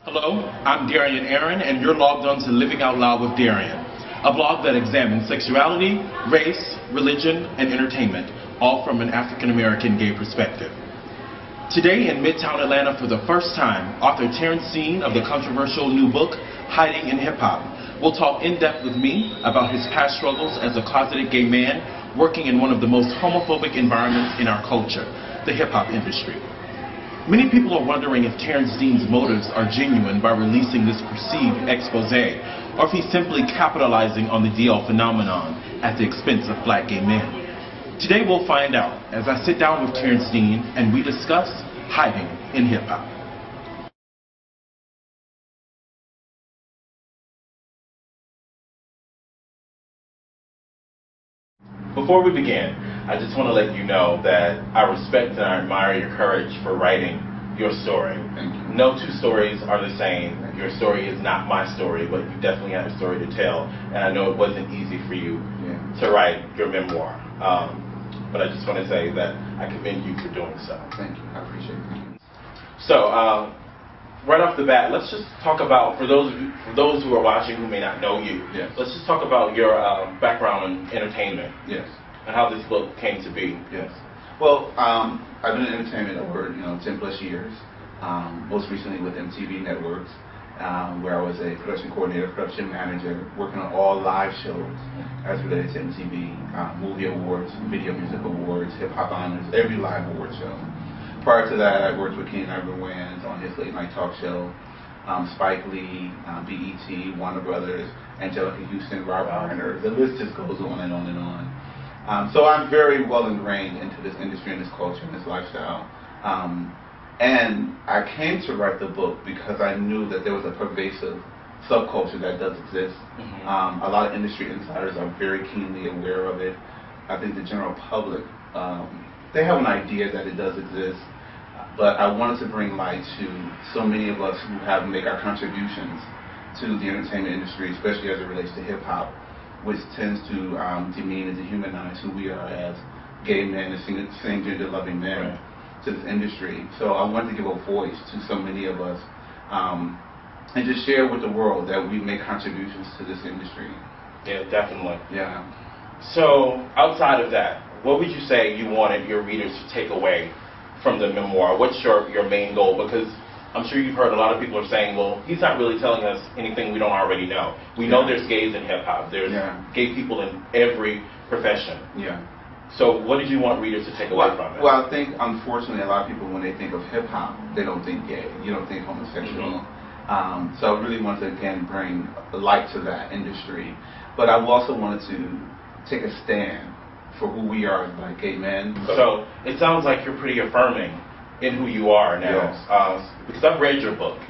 Hello, I'm Darian and you're logged on to Living Out Loud with Darian, a blog that examines sexuality, race, religion, and entertainment, all from an African-American gay perspective. Today in Midtown Atlanta for the first time, author Terrance of the controversial new book, Hiding in Hip Hop, will talk in depth with me about his past struggles as a closeted gay man working in one of the most homophobic environments in our culture, the hip hop industry. Many people are wondering if Terrance motives are genuine by releasing this perceived expose, or if he's simply capitalizing on the DL phenomenon at the expense of black gay men. Today we'll find out as I sit down with Terrance and we discuss hiding in hip-hop. Before we begin, I just want to let you know that I respect and I admire your courage for writing your story. Thank you. No two stories are the same. Your story is not my story, but you definitely have a story to tell. And I know it wasn't easy for you to write your memoir. But I just want to say that I commend you for doing so. Thank you. I appreciate it. So, right off the bat, let's just talk about, for those who are watching who may not know you, let's just talk about your background in entertainment. Yes. And how this book came to be. Yes. Well, I've been in entertainment over 10 plus years. Most recently with MTV Networks, where I was a production coordinator, production manager, working on all live shows as related to MTV, movie awards, video music awards, hip hop honors, every live award show. Prior to that, I worked with King Ivan Wayans on his late night talk show, Spike Lee, BET, Warner Brothers, Angelica Houston, Rob Reiner. The list just goes on and on and on. So I'm very well ingrained into this industry and this culture and this lifestyle. And I came to write the book because I knew that there was a pervasive subculture that does exist. A lot of industry insiders are very keenly aware of it. I think the general public, they have an idea that it does exist. But I wanted to bring light to so many of us who have to make our contributions to the entertainment industry, especially as it relates to hip hop, which tends to demean and dehumanize who we are as gay men and same-gender loving men to this industry. So I wanted to give a voice to so many of us and just share with the world that we make contributions to this industry. Yeah, definitely. Yeah. So outside of that, what would you say you wanted your readers to take away from the memoir? What's your main goal? Because I'm sure you've heard a lot of people are saying, well, he's not really telling us anything we don't already know. We know there's gays in hip-hop. There's gay people in every profession. Yeah. So what did you want readers to take away from it? Well, I think, unfortunately, a lot of people, when they think of hip-hop, they don't think gay. You don't think homosexual. So I really wanted to, again, bring light to that industry. But I also wanted to take a stand for who we are as black gay men. So it sounds like you're pretty affirming in who you are now. Yes. Because I've read your book,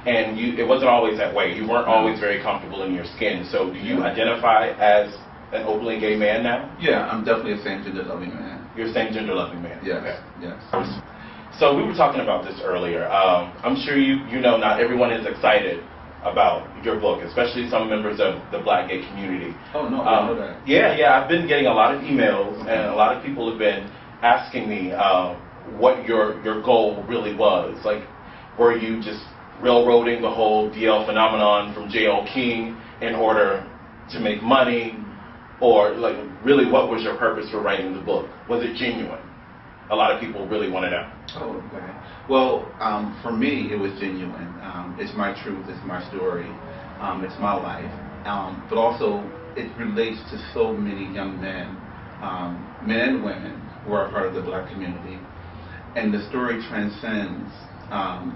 and it wasn't always that way. You weren't always very comfortable in your skin. So do you identify as an openly gay man now? Yeah, I'm definitely a same-gender loving man. You're a same-gender loving man? Yes, okay. Yes. So we were talking about this earlier. I'm sure you know not everyone is excited about your book, especially some members of the black gay community. Oh, no, I know that. Yeah, I've been getting a lot of emails, and a lot of people have been asking me what your goal really was. Like, were you just railroading the whole DL phenomenon from J.L. King in order to make money? Or, like, really, what was your purpose for writing the book? Was it genuine? A lot of people really want to know. Oh, okay. Well, for me, it was genuine. It's my truth. It's my story. It's my life. But also, it relates to so many young men, men and women, who are a part of the black community. And the story transcends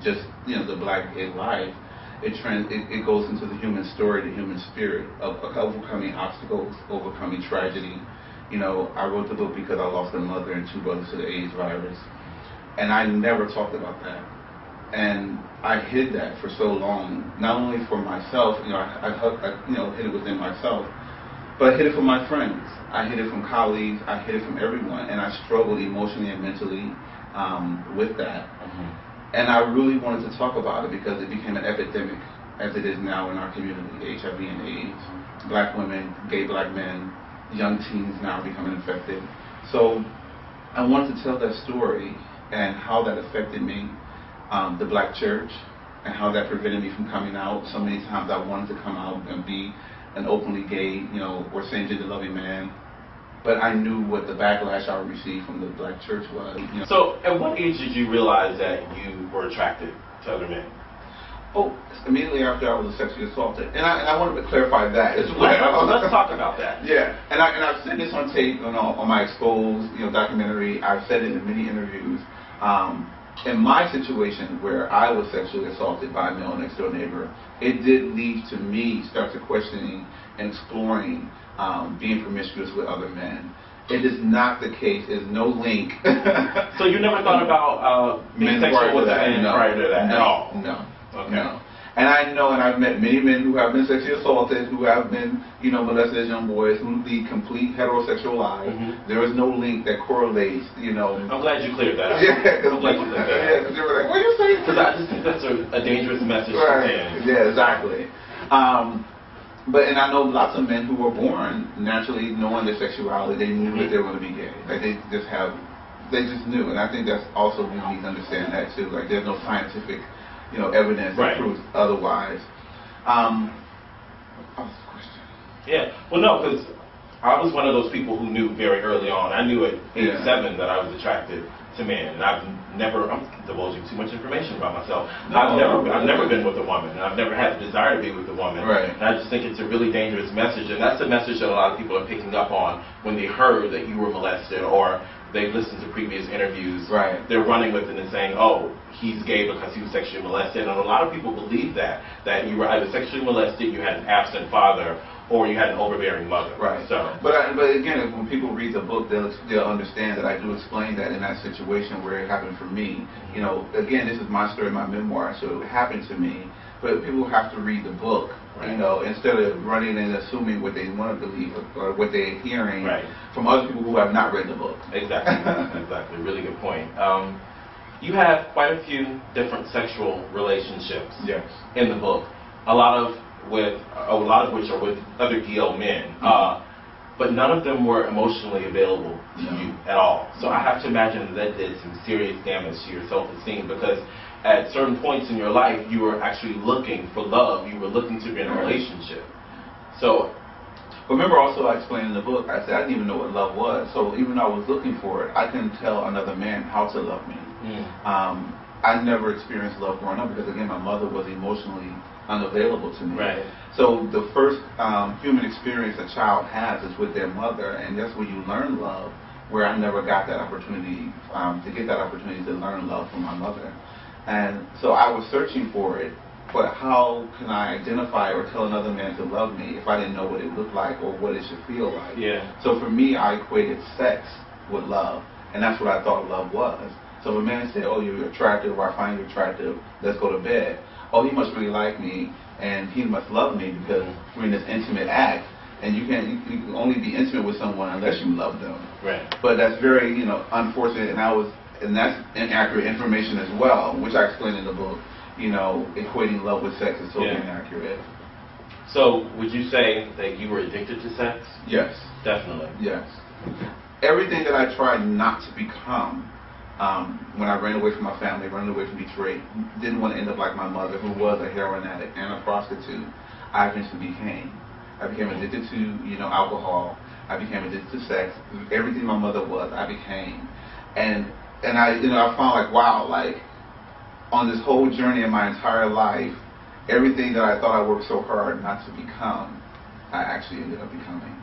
just the black gay life. It goes into the human story, the human spirit of overcoming obstacles, overcoming tragedy. I wrote the book because I lost a mother and 2 brothers to the AIDS virus, and I never talked about that. And I hid that for so long, not only for myself. I hid it within myself, but I hid it from my friends. I hid it from colleagues. I hid it from everyone, and I struggled emotionally and mentally with that. And I really wanted to talk about it because it became an epidemic, as it is now in our community, HIV and AIDS. Black women, gay black men, young teens now becoming infected. So I wanted to tell that story and how that affected me, the black church, and how that prevented me from coming out. So many times I wanted to come out and be an openly gay, or same gender loving man. But I knew what the backlash I would receive from the black church was. So, at what age did you realize that you were attracted to other men? Oh, immediately after I was sexually assaulted. And I wanted to clarify that as well. Let's talk about that. Yeah, and I've said this on tape, on my Exposed, documentary. I've said it in many interviews. In my situation where I was sexually assaulted by a male next door neighbor, it did lead to me start to questioning and exploring being promiscuous with other men. It is not the case. There's no link. So you never thought about being sexual with a man prior to that at all? No. Okay. No. And I know, and I've met many men who have been sexually assaulted, who have been, molested as young boys, who lead complete heterosexual lives. Mm-hmm. There is no link that correlates, I'm glad you cleared that up. Yeah, I'm glad you cleared that up. Yeah, because they were like, what are you saying? Because I just think that's a dangerous message to send. Yeah, exactly. And I know lots of men who were born naturally knowing their sexuality. They knew that they were going to be gay. Like they just knew. And I think that's also, we need to understand that too. Like there's no scientific evidence that proves otherwise. Yeah, well, no, because I was one of those people who knew very early on. I knew at age 7 that I was attracted to men, and I'm divulging too much information about myself. I've never been with a woman, and I've never had the desire to be with a woman. Right. And I just think it's a really dangerous message, and that's the message that a lot of people are picking up on when they heard that you were molested or they've listened to previous interviews. Right. They're running with it and saying, oh, he's gay because he was sexually molested. And a lot of people believe that you were either sexually molested, you had an absent father, or you had an overbearing mother. Right. So, but again, when people read the book, they'll understand that I do explain that in that situation where it happened for me. Again, this is my story, my memoir, so it happened to me. But people have to read the book, instead of running and assuming what they want to believe or what they're hearing from other people who have not read the book. Exactly. Exactly. Really good point. You have quite a few different sexual relationships in the book. A lot of which are with other DL men, but none of them were emotionally available to you at all. So I have to imagine that did some serious damage to your self-esteem, because at certain points in your life you were actually looking for love. You were looking to be in a relationship. So remember, also I explained in the book, I said I didn't even know what love was. So even though I was looking for it, I couldn't tell another man how to love me. I never experienced love growing up because, again, my mother was emotionally unavailable to me. Right. So the first human experience a child has is with their mother, and that's where you learn love, where I never got that opportunity to learn love from my mother. And so I was searching for it, but how can I identify or tell another man to love me if I didn't know what it looked like or what it should feel like? Yeah. So for me, I equated sex with love, and that's what I thought love was. So if a man said, oh, you're attractive, or I find you attractive, let's go to bed. Oh, he must really like me, and he must love me because we're in this intimate act, and you can only be intimate with someone unless you love them. Right. But that's very, unfortunate, and that's inaccurate information as well, which I explain in the book. Equating love with sex is totally inaccurate. So would you say that you were addicted to sex? Yes. Definitely. Yes. Everything that I tried not to become, when I ran away from my family, running away from Detroit, didn't want to end up like my mother, who was a heroin addict and a prostitute, I eventually became. I became addicted to, alcohol. I became addicted to sex. Everything my mother was, I became. And I found wow, on this whole journey in my entire life, everything that I thought I worked so hard not to become, I actually ended up becoming.